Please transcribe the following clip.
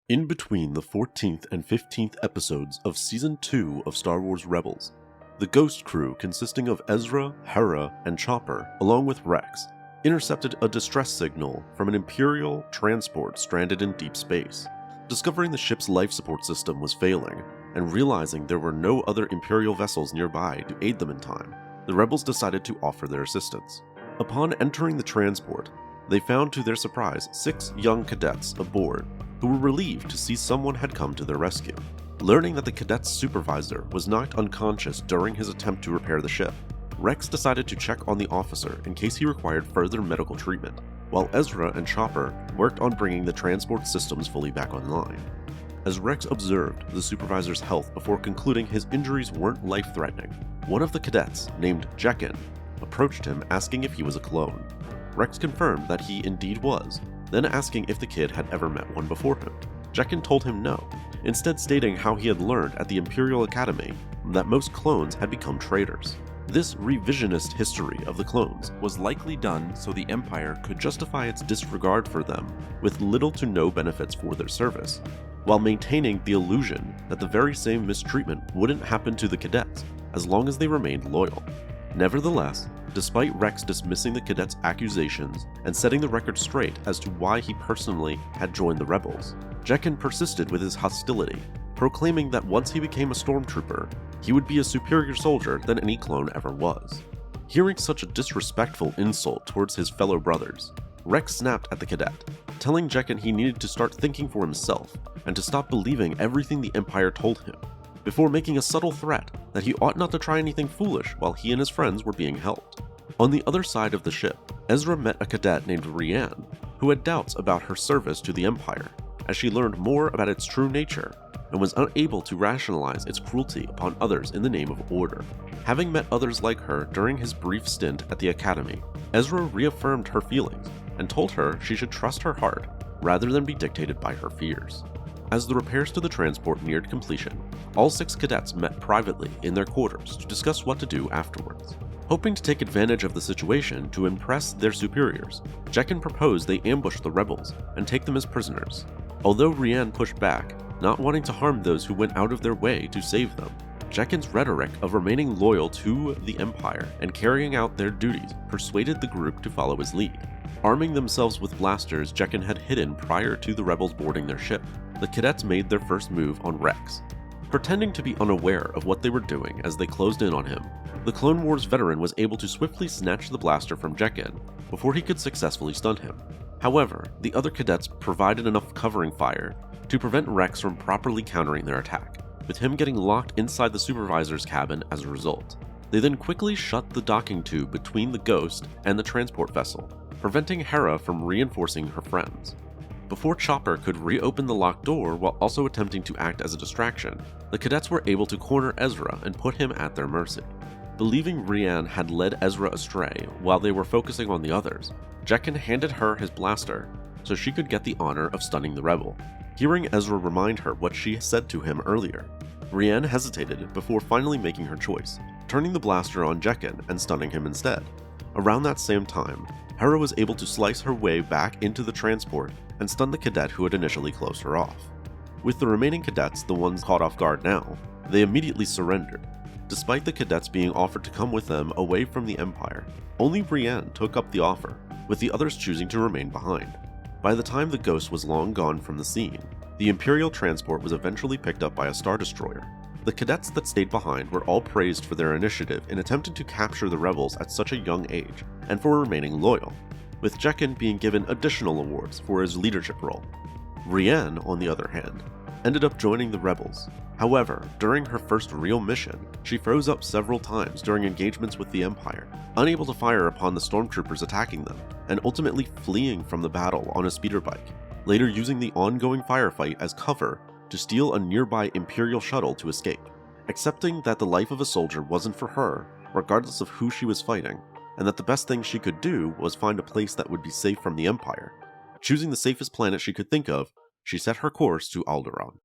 In between the 14th and 15th episodes of Season 2 of Star Wars Rebels, the Ghost crew consisting of Ezra, Hera, and Chopper, along with Rex, intercepted a distress signal from an Imperial transport stranded in deep space. Discovering the ship's life support system was failing, and realizing there were no other Imperial vessels nearby to aid them in time, the rebels decided to offer their assistance. Upon entering the transport, they found to their surprise 6 young cadets aboard who were relieved to see someone had come to their rescue. Learning that the cadet's supervisor was knocked unconscious during his attempt to repair the ship, Rex decided to check on the officer in case he required further medical treatment, while Ezra and Chopper worked on bringing the transport systems fully back online. As Rex observed the supervisor's health before concluding his injuries weren't life-threatening, one of the cadets, named Canon, approached him asking if he was a clone. Rex confirmed that he indeed was, then asking if the kid had ever met one before him. Canon told him no, instead stating how he had learned at the Imperial Academy that most clones had become traitors. This revisionist history of the clones was likely done so the Empire could justify its disregard for them with little to no benefits for their service, while maintaining the illusion that the very same mistreatment wouldn't happen to the cadets as long as they remained loyal. Nevertheless, despite Rex dismissing the cadets' accusations and setting the record straight as to why he personally had joined the rebels, Canon persisted with his hostility, proclaiming that once he became a stormtrooper, he would be a superior soldier than any clone ever was. Hearing such a disrespectful insult towards his fellow brothers, Rex snapped at the cadet, telling Canon he needed to start thinking for himself and to stop believing everything the Empire told him, before making a subtle threat that he ought not to try anything foolish while he and his friends were being helped. On the other side of the ship, Ezra met a cadet named Reann, who had doubts about her service to the Empire, as she learned more about its true nature and was unable to rationalize its cruelty upon others in the name of order. Having met others like her during his brief stint at the Academy, Ezra reaffirmed her feelings and told her she should trust her heart rather than be dictated by her fears. As the repairs to the transport neared completion, all 6 cadets met privately in their quarters to discuss what to do afterwards. Hoping to take advantage of the situation to impress their superiors, Canon proposed they ambush the rebels and take them as prisoners. Although Reann pushed back, not wanting to harm those who went out of their way to save them, Cacon's rhetoric of remaining loyal to the Empire and carrying out their duties persuaded the group to follow his lead. Arming themselves with blasters Canon had hidden prior to the rebels boarding their ship, the cadets made their first move on Rex. Pretending to be unaware of what they were doing as they closed in on him, the Clone Wars veteran was able to swiftly snatch the blaster from Canon before he could successfully stun him. However, the other cadets provided enough covering fire to prevent Rex from properly countering their attack, with him getting locked inside the supervisor's cabin as a result. They then quickly shut the docking tube between the Ghost and the transport vessel, preventing Hera from reinforcing her friends. Before Chopper could reopen the locked door while also attempting to act as a distraction, the cadets were able to corner Ezra and put him at their mercy. Believing Reann had led Ezra astray while they were focusing on the others, Canon handed her his blaster so she could get the honor of stunning the rebel. Hearing Ezra remind her what she said to him earlier, Reann hesitated before finally making her choice, turning the blaster on Canon and stunning him instead. Around that same time, Hera was able to slice her way back into the transport and stun the cadet who had initially closed her off. With the remaining cadets the ones caught off guard now, they immediately surrendered. Despite the cadets being offered to come with them away from the Empire, only Reann took up the offer, with the others choosing to remain behind. By the time the Ghost was long gone from the scene, the Imperial transport was eventually picked up by a Star Destroyer. The cadets that stayed behind were all praised for their initiative in attempting to capture the rebels at such a young age, and for remaining loyal, with Canon being given additional awards for his leadership role. Reann, on the other hand, ended up joining the rebels. However, during her first real mission, she froze up several times during engagements with the Empire, unable to fire upon the stormtroopers attacking them, and ultimately fleeing from the battle on a speeder bike, later using the ongoing firefight as cover to steal a nearby Imperial shuttle to escape. Accepting that the life of a soldier wasn't for her, regardless of who she was fighting, and that the best thing she could do was find a place that would be safe from the Empire. Choosing the safest planet she could think of, she set her course to Alderaan.